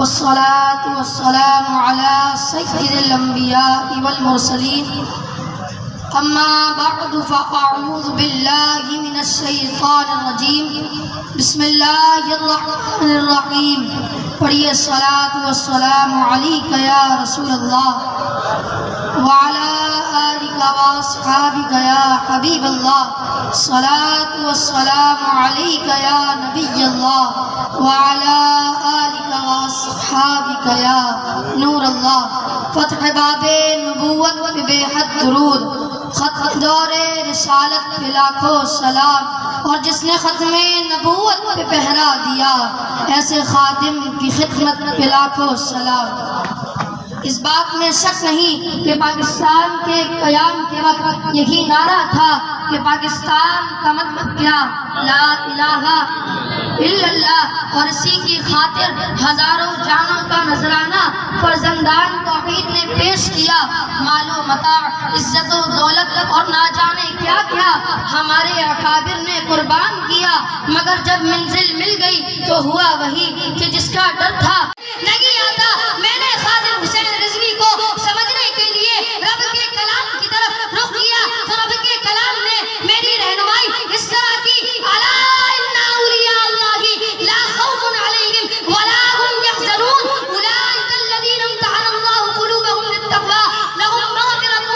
والصلاة والسلام على سيد الأنبياء والمرسلين أما بعد فأعوذ بالله من الشيطان الرجيم بسم الله الرحمن الرحيم پڑھیے الصلاة والسلام علیک یا رسول اللہ وعلى آلك وأصحابك يا حبيب الله الصلاة والسلام عليك يا نبي الله وعلى آلك وأصحابك يا نور الله فتح باب نبوت پہ بے حد درود، ختم دور رسالت پہ لاکھوں سلام، اور جس نے ختم نبوت پہ پہرا دیا ایسے خادم کی خدمت پہ لاکھوں سلام۔ اس بات میں شک نہیں کہ پاکستان کے قیام کے وقت یہی نعرہ تھا کہ پاکستان کا مطلب کیا لا الہ الا اللہ، اور اسی کی خاطر ہزاروں جانوں کا نذرانہ فرزندان توحید نے پیش کیا، مال و متاع، عزت و دولت اور نہ جانے کیا کیا ہمارے اکابر نے قربان کیا، مگر جب منزل مل گئی تو ہوا وہی کہ جس کا ڈر تھا نہیں آتا۔ میں نے خادم حسین رضوی کو سمجھنے کے لیے رب کے کلام کی طرف رخ کیا تو رب کے کلام نے میری رہنمائی اس طرح کی، الا ان اولیاء اللہ لا خوف علیہم ولا هم يحزنون اولئک الذین امتحن اللہ قلوبهم للتقوی لهم مغفرۃ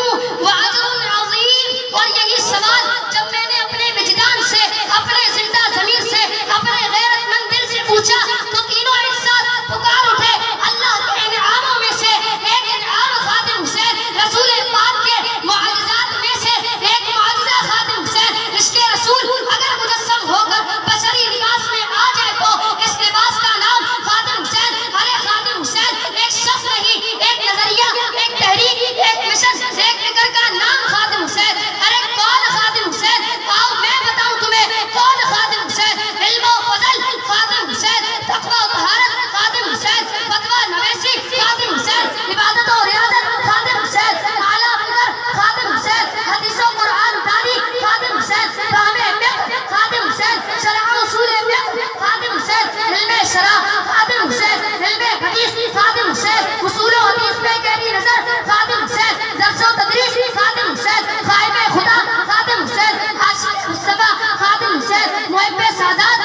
واجر عظیم۔ اور یہی سوال جب میں نے اپنے وجدان سے، اپنے زندہ ضمیر سے، اپنے غیرت مند دل سے پوچھا تو تینوں ایک ساتھ پکار اٹھے، اللہ کے انعاموں میں سے ایک انعام خادم حسین، رسول پاک کے معجزات میں سے ایک معجزہ خادم حسین، اس کے رسول اگر مجسم ہو کر بشری لباس میں آ جائے تو اس لباس کا نام خادم حسین۔ ارے خادم حسین ایک شخص نہیں، ایک نظریہ، ایک تحریک، ایک مشن، ایک فکر کا نام خادم حسین۔ ارے کون خادم حسین؟ آؤ میں بتاؤں تمہیں کون خادم حسین۔ علم و فضل خادم حسین، تقوی و طہارت خادم حسین، فتویٰ نویسی خادم حسین، عبادت و ریاضت خادم حسین، اعلیٰ فکر خادم حسین، حدیث و قرآن دانی خادم حسین، فہم فقہ خادم حسین، شرح اصول فقہ خادم حسین، علم شرع خادم حسین، علم حدیث خادم حسین، اصول و حدیث میں گہری نظر خادم حسین، درس و تدریس خادم حسین، خائف خدا خادم حسین، عاشق مصطفیٰ خادم حسین، محب سادات،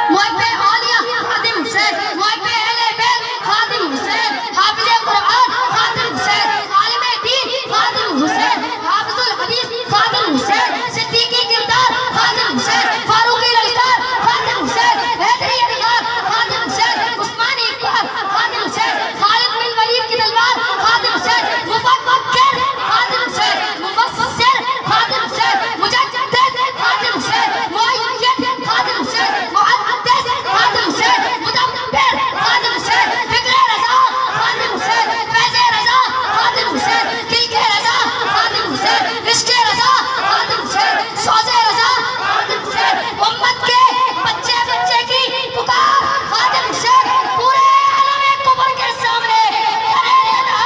محب اولیاء خادم حسین، محب اہل بیت خادم حسین، حافظ قرآن خادم حسین، عالم دین خادم حسین، حافظ الحدیث خادم حسین، صدیقی کردار خادم حسین، فاروقی للکار خادم حسین، حیدری ادگار خادم حسین، عثمانی اقبال خادم حسین، خالد بن ولید کی تلوار خادم حسین، مفکر خادم حسین، مفسر خادم حسین، مجدد خادم حسین، مؤید خادم حسین، محدث خادم حسین، مدبر خادم حسین، فکر رضا خادم حسین، فیض رضا خادم حسین، دل کے رضا خادم حسین، عشق رضا خادم حسین، سوز رضا خادم حسین، امت کے بچے بچے کی پکار خادم حسین، پورے عالم کفر کے سامنے کھڑے رہنا،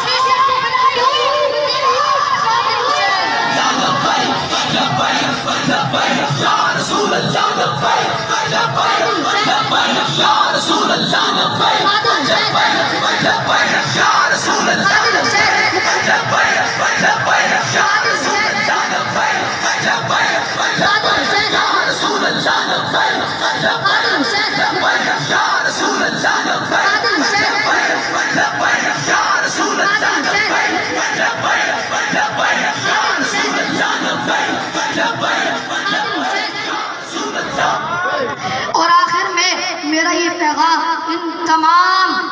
شیشے کی بنائی ہوئی دیوار خادم حسین۔ یا رسول اللہ لبیک لبیک لبیک یا رسول اللہ لبیک لبیک لبیک یا رسول اللہ لبیک لبیک لبیک یا رسول اللہ لبیک لبیک لبیک یا رسول اللہ لبیک لبیک یا رسول اللہ لبیک لبیک لبیک یا رسول اللہ لبیک لبیک لبیک یا رسول اللہ لبیک لبیک۔ اور آخر میں میرا یہ پیغام ان تمام